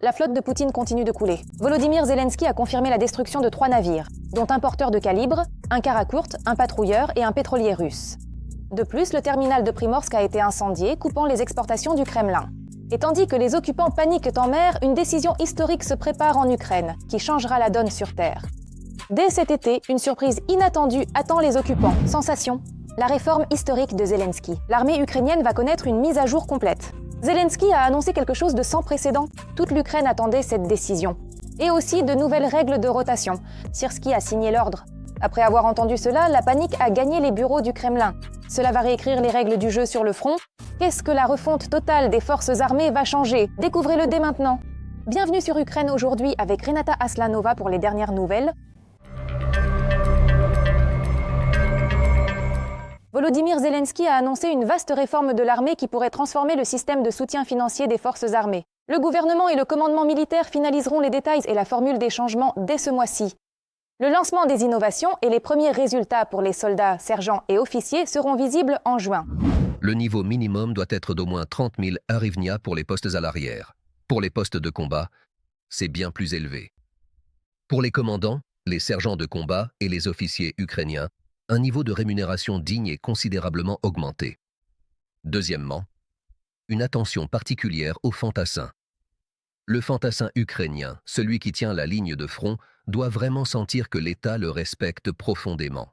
La flotte de Poutine continue de couler. Volodymyr Zelensky a confirmé la destruction de 3 navires, dont un porteur de calibre, un Karakourt, un patrouilleur et un pétrolier russe. De plus, le terminal de Primorsk a été incendié, coupant les exportations du Kremlin. Et tandis que les occupants paniquent en mer, une décision historique se prépare en Ukraine, qui changera la donne sur Terre. Dès cet été, une surprise inattendue attend les occupants. Sensation, la réforme historique de Zelensky. L'armée ukrainienne va connaître une mise à jour complète. Zelensky a annoncé quelque chose de sans précédent. Toute l'Ukraine attendait cette décision. Et aussi de nouvelles règles de rotation. Syrski a signé l'ordre. Après avoir entendu cela, la panique a gagné les bureaux du Kremlin. Cela va réécrire les règles du jeu sur le front. Qu'est-ce que la refonte totale des forces armées va changer? Découvrez-le dès maintenant. Bienvenue sur Ukraine aujourd'hui avec Renata Aslanova pour les dernières nouvelles. Volodymyr Zelensky a annoncé une vaste réforme de l'armée qui pourrait transformer le système de soutien financier des forces armées. Le gouvernement et le commandement militaire finaliseront les détails et la formule des changements dès ce mois-ci. Le lancement des innovations et les premiers résultats pour les soldats, sergents et officiers seront visibles en juin. Le niveau minimum doit être d'au moins 30 000 hryvnia pour les postes à l'arrière. Pour les postes de combat, c'est bien plus élevé. Pour les commandants, les sergents de combat et les officiers ukrainiens, un niveau de rémunération digne est considérablement augmenté. Deuxièmement, une attention particulière aux fantassins. Le fantassin ukrainien, celui qui tient la ligne de front, doit vraiment sentir que l'État le respecte profondément.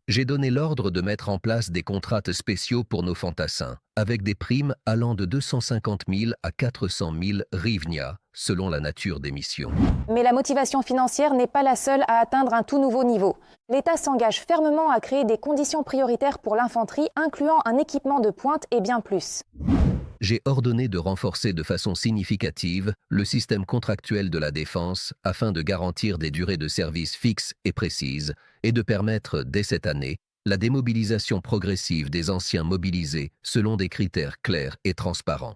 J'ai donné l'ordre de mettre en place des contrats spéciaux pour nos fantassins, avec des primes allant de 250 000 à 400 000 hryvnia, selon la nature des missions. Mais la motivation financière n'est pas la seule à atteindre un tout nouveau niveau. L'État s'engage fermement à créer des conditions prioritaires pour l'infanterie, incluant un équipement de pointe et bien plus. J'ai ordonné de renforcer de façon significative le système contractuel de la défense afin de garantir des durées de service fixes et précises et de permettre, dès cette année, la démobilisation progressive des anciens mobilisés selon des critères clairs et transparents.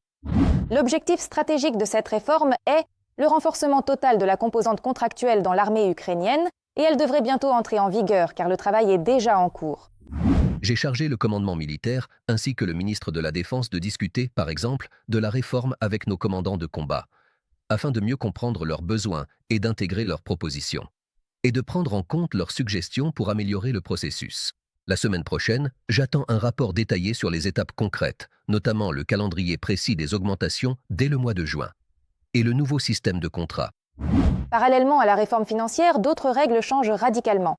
L'objectif stratégique de cette réforme est le renforcement total de la composante contractuelle dans l'armée ukrainienne et elle devrait bientôt entrer en vigueur car le travail est déjà en cours. J'ai chargé le commandement militaire ainsi que le ministre de la Défense de discuter, par exemple, de la réforme avec nos commandants de combat, afin de mieux comprendre leurs besoins et d'intégrer leurs propositions, et de prendre en compte leurs suggestions pour améliorer le processus. La semaine prochaine, j'attends un rapport détaillé sur les étapes concrètes, notamment le calendrier précis des augmentations dès le mois de juin, et le nouveau système de contrat. Parallèlement à la réforme financière, d'autres règles changent radicalement.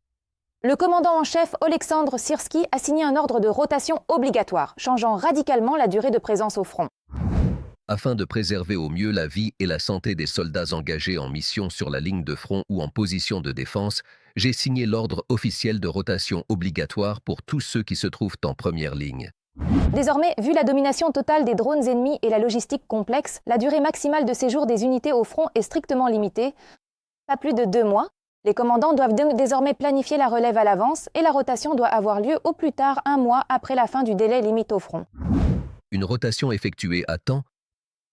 Le commandant en chef Oleksandr Syrski a signé un ordre de rotation obligatoire, changeant radicalement la durée de présence au front. Afin de préserver au mieux la vie et la santé des soldats engagés en mission sur la ligne de front ou en position de défense, j'ai signé l'ordre officiel de rotation obligatoire pour tous ceux qui se trouvent en première ligne. Désormais, vu la domination totale des drones ennemis et la logistique complexe, la durée maximale de séjour des unités au front est strictement limitée, pas plus de 2 mois. Les commandants doivent désormais planifier la relève à l'avance et la rotation doit avoir lieu au plus tard 1 mois après la fin du délai limite au front. Une rotation effectuée à temps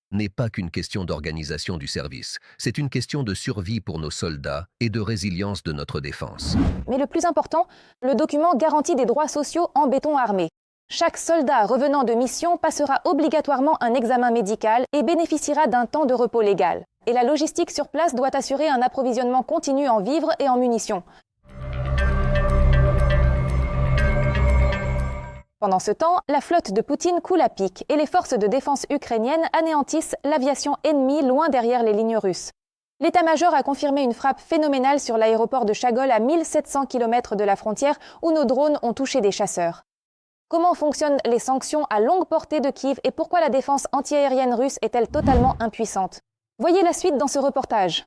n'est pas qu'une question d'organisation du service, c'est une question de survie pour nos soldats et de résilience de notre défense. Mais le plus important, le document garantit des droits sociaux en béton armé. Chaque soldat revenant de mission passera obligatoirement un examen médical et bénéficiera d'un temps de repos légal. Et la logistique sur place doit assurer un approvisionnement continu en vivres et en munitions. Pendant ce temps, la flotte de Poutine coule à pic et les forces de défense ukrainiennes anéantissent l'aviation ennemie loin derrière les lignes russes. L'état-major a confirmé une frappe phénoménale sur l'aéroport de Chagol à 1700 km de la frontière où nos drones ont touché des chasseurs. Comment fonctionnent les sanctions à longue portée de Kiev et pourquoi la défense antiaérienne russe est-elle totalement impuissante? Voyez la suite dans ce reportage.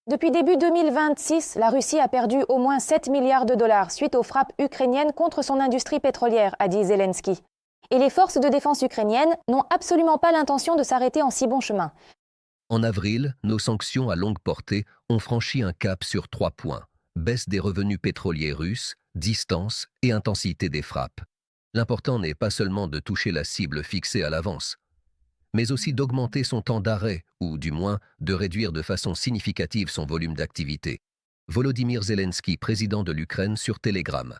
Depuis début 2026, la Russie a perdu au moins 7 milliards de dollars suite aux frappes ukrainiennes contre son industrie pétrolière, a dit Zelensky. Et les forces de défense ukrainiennes n'ont absolument pas l'intention de s'arrêter en si bon chemin. En avril, nos sanctions à longue portée ont franchi un cap sur 3 points. Baisse des revenus pétroliers russes, distance et intensité des frappes. L'important n'est pas seulement de toucher la cible fixée à l'avance, mais aussi d'augmenter son temps d'arrêt ou, du moins, de réduire de façon significative son volume d'activité. Volodymyr Zelensky, président de l'Ukraine, sur Telegram.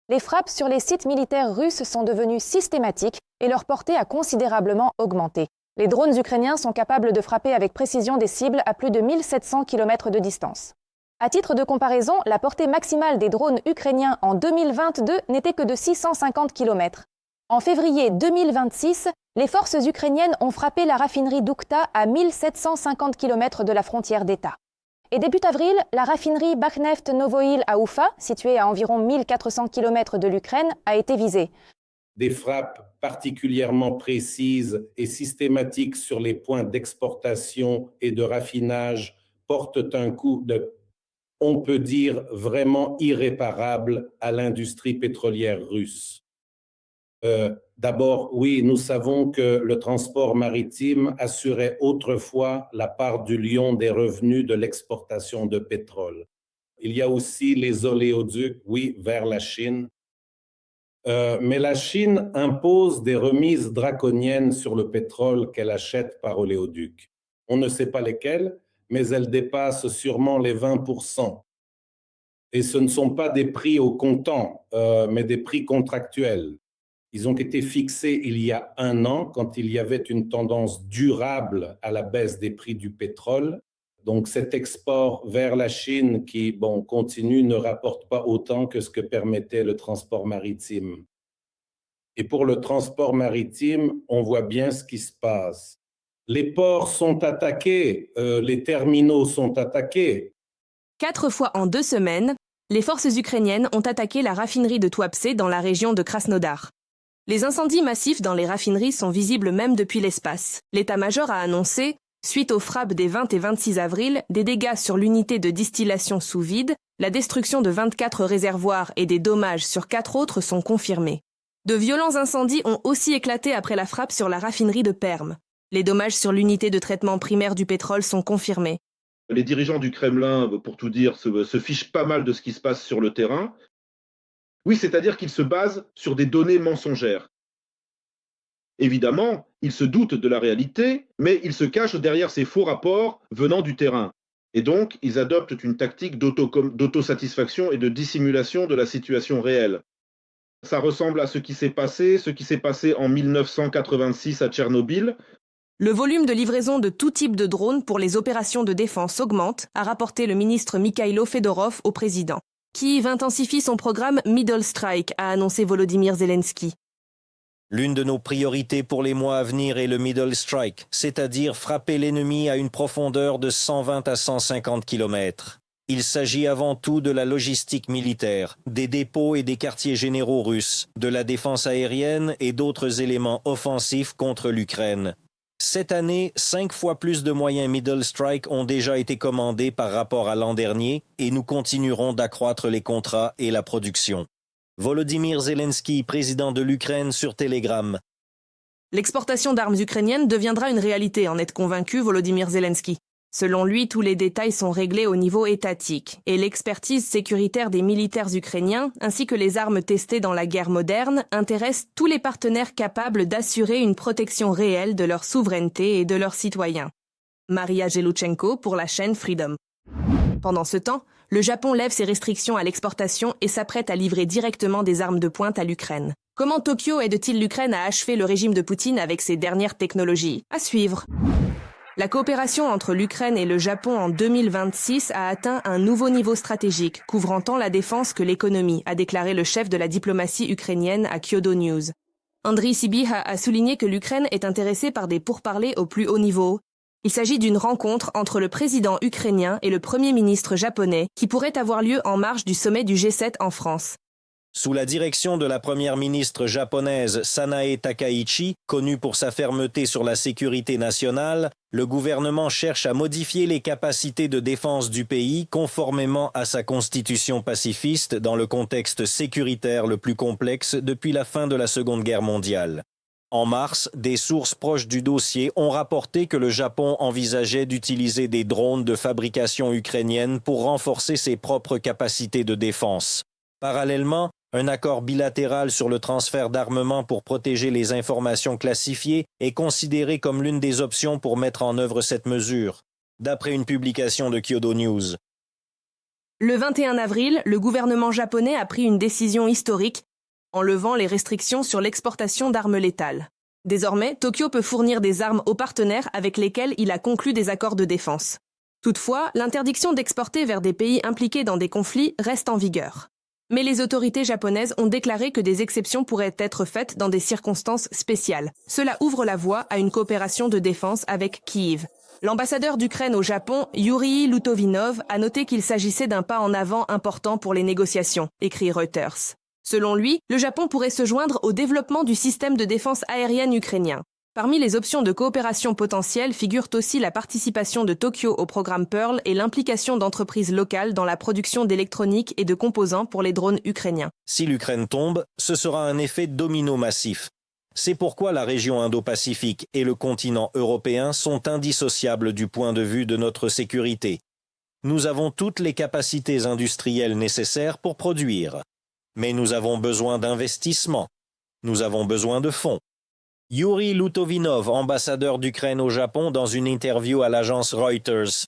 Les frappes sur les sites militaires russes sont devenues systématiques et leur portée a considérablement augmenté. Les drones ukrainiens sont capables de frapper avec précision des cibles à plus de 1700 km de distance. À titre de comparaison, la portée maximale des drones ukrainiens en 2022 n'était que de 650 km. En février 2026, les forces ukrainiennes ont frappé la raffinerie d'Oukhta à 1750 km de la frontière d'État. Et début avril, la raffinerie Bakhneft Novoïl à Oufa, située à environ 1400 km de l'Ukraine, a été visée. Des frappes particulièrement précises et systématiques sur les points d'exportation et de raffinage portent un coup, on peut dire, vraiment irréparable à l'industrie pétrolière russe. D'abord, oui, nous savons que le transport maritime assurait autrefois la part du lion des revenus de l'exportation de pétrole. Il y a aussi les oléoducs, oui, vers la Chine. Mais la Chine impose des remises draconiennes sur le pétrole qu'elle achète par oléoduc. On ne sait pas lesquelles, mais elles dépassent sûrement les 20%. Et ce ne sont pas des prix au comptant, mais des prix contractuels. Ils ont été fixés il y a 1 an, quand il y avait une tendance durable à la baisse des prix du pétrole. Donc cet export vers la Chine qui, continue, ne rapporte pas autant que ce que permettait le transport maritime. Et pour le transport maritime, on voit bien ce qui se passe. Les ports sont attaqués, les terminaux sont attaqués. 4 fois en 2 semaines, les forces ukrainiennes ont attaqué la raffinerie de Tuapse dans la région de Krasnodar. Les incendies massifs dans les raffineries sont visibles même depuis l'espace. L'état-major a annoncé, suite aux frappes des 20 et 26 avril, des dégâts sur l'unité de distillation sous vide, la destruction de 24 réservoirs et des dommages sur 4 autres sont confirmés. De violents incendies ont aussi éclaté après la frappe sur la raffinerie de Perm. Les dommages sur l'unité de traitement primaire du pétrole sont confirmés. Les dirigeants du Kremlin, pour tout dire, se fichent pas mal de ce qui se passe sur le terrain. Oui, c'est-à-dire qu'ils se basent sur des données mensongères. Évidemment, ils se doutent de la réalité, mais ils se cachent derrière ces faux rapports venant du terrain. Et donc, ils adoptent une tactique d'autosatisfaction et de dissimulation de la situation réelle. Ça ressemble à ce qui s'est passé en 1986 à Tchernobyl. Le volume de livraison de tout type de drones pour les opérations de défense augmente, a rapporté le ministre Mikhailo Fedorov au président. Kiev intensifie son programme Middle Strike, a annoncé Volodymyr Zelensky. L'une de nos priorités pour les mois à venir est le Middle Strike, c'est-à-dire frapper l'ennemi à une profondeur de 120 à 150 km. Il s'agit avant tout de la logistique militaire, des dépôts et des quartiers généraux russes, de la défense aérienne et d'autres éléments offensifs contre l'Ukraine. Cette année, 5 fois plus de moyens Middle Strike ont déjà été commandés par rapport à l'an dernier et nous continuerons d'accroître les contrats et la production. Volodymyr Zelensky, président de l'Ukraine, sur Telegram. L'exportation d'armes ukrainiennes deviendra une réalité, en est convaincu Volodymyr Zelensky. Selon lui, tous les détails sont réglés au niveau étatique et l'expertise sécuritaire des militaires ukrainiens ainsi que les armes testées dans la guerre moderne intéressent tous les partenaires capables d'assurer une protection réelle de leur souveraineté et de leurs citoyens. Maria Geluchenko pour la chaîne Freedom. Pendant ce temps, le Japon lève ses restrictions à l'exportation et s'apprête à livrer directement des armes de pointe à l'Ukraine. Comment Tokyo aide-t-il l'Ukraine à achever le régime de Poutine avec ses dernières technologies ? À suivre. La coopération entre l'Ukraine et le Japon en 2026 a atteint un nouveau niveau stratégique, couvrant tant la défense que l'économie, a déclaré le chef de la diplomatie ukrainienne à Kyodo News. Andriy Sybiha a souligné que l'Ukraine est intéressée par des pourparlers au plus haut niveau. Il s'agit d'une rencontre entre le président ukrainien et le premier ministre japonais qui pourrait avoir lieu en marge du sommet du G7 en France. Sous la direction de la première ministre japonaise Sanae Takaichi, connue pour sa fermeté sur la sécurité nationale, le gouvernement cherche à modifier les capacités de défense du pays conformément à sa constitution pacifiste dans le contexte sécuritaire le plus complexe depuis la fin de la Seconde Guerre mondiale. En mars, des sources proches du dossier ont rapporté que le Japon envisageait d'utiliser des drones de fabrication ukrainienne pour renforcer ses propres capacités de défense. Parallèlement, un accord bilatéral sur le transfert d'armement pour protéger les informations classifiées est considéré comme l'une des options pour mettre en œuvre cette mesure, d'après une publication de Kyodo News. Le 21 avril, le gouvernement japonais a pris une décision historique en levant les restrictions sur l'exportation d'armes létales. Désormais, Tokyo peut fournir des armes aux partenaires avec lesquels il a conclu des accords de défense. Toutefois, l'interdiction d'exporter vers des pays impliqués dans des conflits reste en vigueur. Mais les autorités japonaises ont déclaré que des exceptions pourraient être faites dans des circonstances spéciales. Cela ouvre la voie à une coopération de défense avec Kyiv. L'ambassadeur d'Ukraine au Japon, Yuri Lutovinov, a noté qu'il s'agissait d'un pas en avant important pour les négociations, écrit Reuters. Selon lui, le Japon pourrait se joindre au développement du système de défense aérienne ukrainien. Parmi les options de coopération potentielles figurent aussi la participation de Tokyo au programme Pearl et l'implication d'entreprises locales dans la production d'électronique et de composants pour les drones ukrainiens. Si l'Ukraine tombe, ce sera un effet domino massif. C'est pourquoi la région Indo-Pacifique et le continent européen sont indissociables du point de vue de notre sécurité. Nous avons toutes les capacités industrielles nécessaires pour produire. Mais nous avons besoin d'investissements. Nous avons besoin de fonds. Yuri Lutovinov, ambassadeur d'Ukraine au Japon, dans une interview à l'agence Reuters.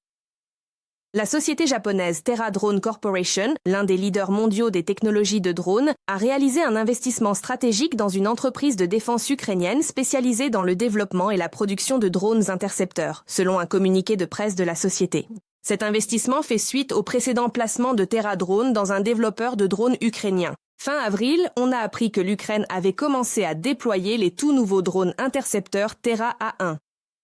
La société japonaise Terra Drone Corporation, l'un des leaders mondiaux des technologies de drones, a réalisé un investissement stratégique dans une entreprise de défense ukrainienne spécialisée dans le développement et la production de drones intercepteurs, selon un communiqué de presse de la société. Cet investissement fait suite au précédent placement de Terra Drone dans un développeur de drones ukrainien. Fin avril, on a appris que l'Ukraine avait commencé à déployer les tout nouveaux drones intercepteurs Terra A1.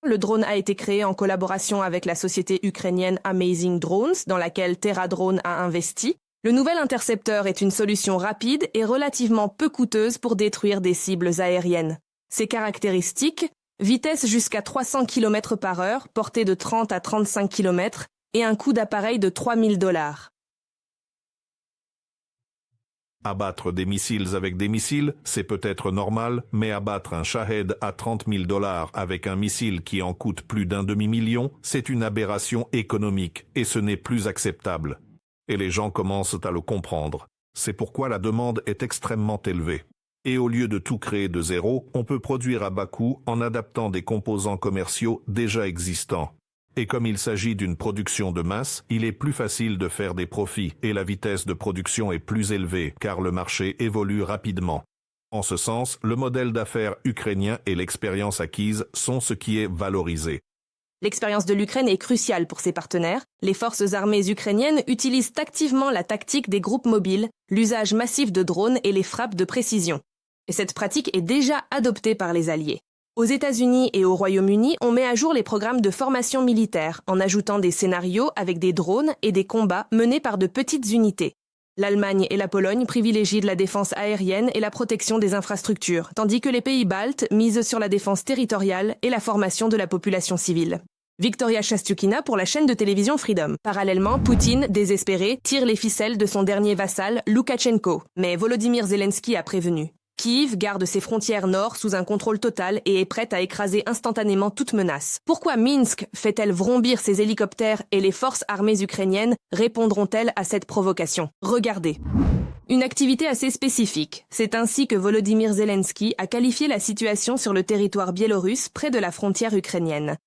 Le drone a été créé en collaboration avec la société ukrainienne Amazing Drones, dans laquelle Terra Drone a investi. Le nouvel intercepteur est une solution rapide et relativement peu coûteuse pour détruire des cibles aériennes. Ses caractéristiques, vitesse jusqu'à 300 km/h, portée de 30 à 35 km, et un coût d'appareil de $3 000. Abattre des missiles avec des missiles, c'est peut-être normal, mais abattre un Shahed à $30 000 avec un missile qui en coûte plus d'un demi-million, c'est une aberration économique et ce n'est plus acceptable. Et les gens commencent à le comprendre. C'est pourquoi la demande est extrêmement élevée. Et au lieu de tout créer de zéro, on peut produire à bas coût en adaptant des composants commerciaux déjà existants. Et comme il s'agit d'une production de masse, il est plus facile de faire des profits et la vitesse de production est plus élevée car le marché évolue rapidement. En ce sens, le modèle d'affaires ukrainien et l'expérience acquise sont ce qui est valorisé. L'expérience de l'Ukraine est cruciale pour ses partenaires. Les forces armées ukrainiennes utilisent activement la tactique des groupes mobiles, l'usage massif de drones et les frappes de précision. Et cette pratique est déjà adoptée par les alliés. Aux États-Unis et au Royaume-Uni, on met à jour les programmes de formation militaire en ajoutant des scénarios avec des drones et des combats menés par de petites unités. L'Allemagne et la Pologne privilégient la défense aérienne et la protection des infrastructures, tandis que les pays baltes misent sur la défense territoriale et la formation de la population civile. Victoria Shastukina pour la chaîne de télévision Freedom. Parallèlement, Poutine, désespéré, tire les ficelles de son dernier vassal, Loukachenko. Mais Volodymyr Zelensky a prévenu. Kyiv garde ses frontières nord sous un contrôle total et est prête à écraser instantanément toute menace. Pourquoi Minsk fait-elle vrombir ses hélicoptères et les forces armées ukrainiennes répondront-elles à cette provocation? Regardez. Une activité assez spécifique. C'est ainsi que Volodymyr Zelensky a qualifié la situation sur le territoire biélorusse près de la frontière ukrainienne.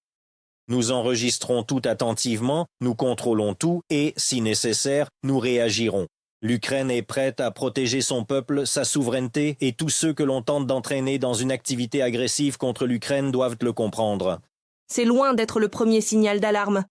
Nous enregistrons tout attentivement, nous contrôlons tout et, si nécessaire, nous réagirons. L'Ukraine est prête à protéger son peuple, sa souveraineté, et tous ceux que l'on tente d'entraîner dans une activité agressive contre l'Ukraine doivent le comprendre. C'est loin d'être le premier signal d'alarme.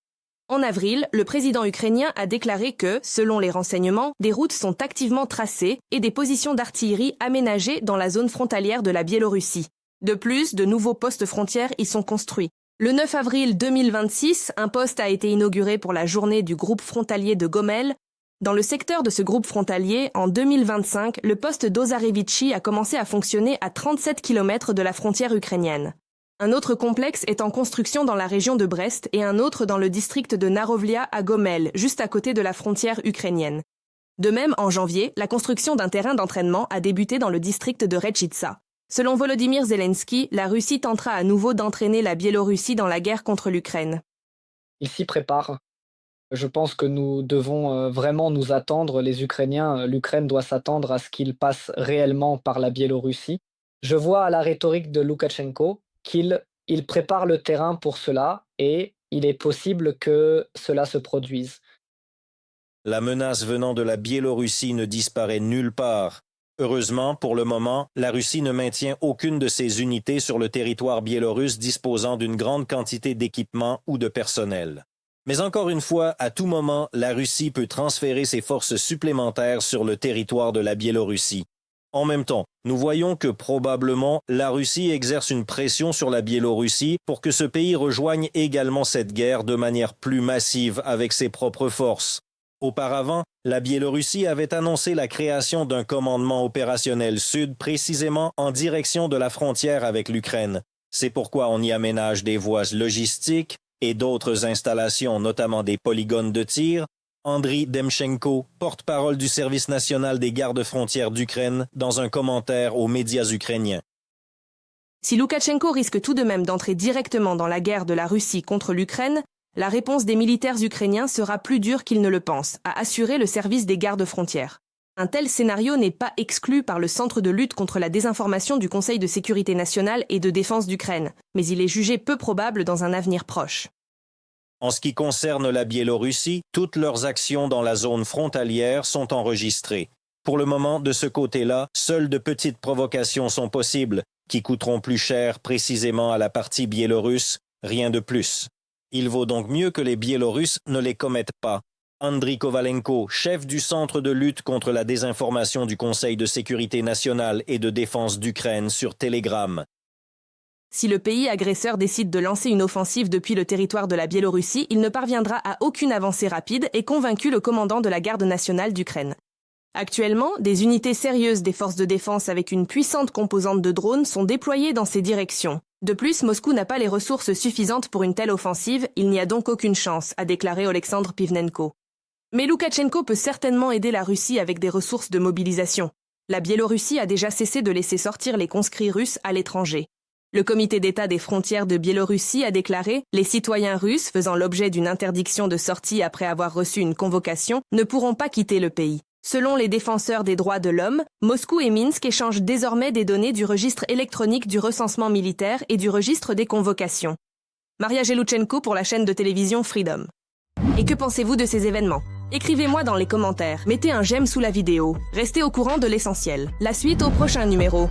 En avril, le président ukrainien a déclaré que, selon les renseignements, des routes sont activement tracées et des positions d'artillerie aménagées dans la zone frontalière de la Biélorussie. De plus, de nouveaux postes frontières y sont construits. Le 9 avril 2026, un poste a été inauguré pour la journée du groupe frontalier de Gomel. Dans le secteur de ce groupe frontalier, en 2025, le poste d'Ozarevichi a commencé à fonctionner à 37 km de la frontière ukrainienne. Un autre complexe est en construction dans la région de Brest et un autre dans le district de Narovlia à Gomel, juste à côté de la frontière ukrainienne. De même, en janvier, la construction d'un terrain d'entraînement a débuté dans le district de Rechitsa. Selon Volodymyr Zelensky, la Russie tentera à nouveau d'entraîner la Biélorussie dans la guerre contre l'Ukraine. Il s'y prépare. Je pense que nous devons vraiment nous attendre, les Ukrainiens, l'Ukraine doit s'attendre à ce qu'il passe réellement par la Biélorussie. Je vois à la rhétorique de Loukachenko qu'il prépare le terrain pour cela et il est possible que cela se produise. La menace venant de la Biélorussie ne disparaît nulle part. Heureusement, pour le moment, la Russie ne maintient aucune de ses unités sur le territoire biélorusse disposant d'une grande quantité d'équipements ou de personnel. Mais encore une fois, à tout moment, la Russie peut transférer ses forces supplémentaires sur le territoire de la Biélorussie. En même temps, nous voyons que probablement la Russie exerce une pression sur la Biélorussie pour que ce pays rejoigne également cette guerre de manière plus massive avec ses propres forces. Auparavant, la Biélorussie avait annoncé la création d'un commandement opérationnel sud précisément en direction de la frontière avec l'Ukraine. C'est pourquoi on y aménage des voies logistiques et d'autres installations, notamment des polygones de tir. Andriy Demchenko, porte-parole du service national des gardes-frontières d'Ukraine, dans un commentaire aux médias ukrainiens. Si Loukachenko risque tout de même d'entrer directement dans la guerre de la Russie contre l'Ukraine, la réponse des militaires ukrainiens sera plus dure qu'ils ne le pensent, a assuré le service des gardes-frontières. Un tel scénario n'est pas exclu par le Centre de lutte contre la désinformation du Conseil de sécurité nationale et de défense d'Ukraine, mais il est jugé peu probable dans un avenir proche. En ce qui concerne la Biélorussie, toutes leurs actions dans la zone frontalière sont enregistrées. Pour le moment, de ce côté-là, seules de petites provocations sont possibles, qui coûteront plus cher précisément à la partie biélorusse, rien de plus. Il vaut donc mieux que les Biélorusses ne les commettent pas. Andriy Kovalenko, chef du Centre de lutte contre la désinformation du Conseil de sécurité nationale et de défense d'Ukraine sur Telegram. Si le pays agresseur décide de lancer une offensive depuis le territoire de la Biélorussie, il ne parviendra à aucune avancée rapide et convaincu le commandant de la garde nationale d'Ukraine. Actuellement, des unités sérieuses des forces de défense avec une puissante composante de drones sont déployées dans ces directions. De plus, Moscou n'a pas les ressources suffisantes pour une telle offensive, il n'y a donc aucune chance, a déclaré Oleksandr Pivnenko. Mais Loukachenko peut certainement aider la Russie avec des ressources de mobilisation. La Biélorussie a déjà cessé de laisser sortir les conscrits russes à l'étranger. Le comité d'État des frontières de Biélorussie a déclaré « Les citoyens russes faisant l'objet d'une interdiction de sortie après avoir reçu une convocation ne pourront pas quitter le pays ». Selon les défenseurs des droits de l'homme, Moscou et Minsk échangent désormais des données du registre électronique du recensement militaire et du registre des convocations. Maria Gelouchenko pour la chaîne de télévision Freedom. Et que pensez-vous de ces événements ? Écrivez-moi dans les commentaires, mettez un j'aime sous la vidéo. Restez au courant de l'essentiel. La suite au prochain numéro.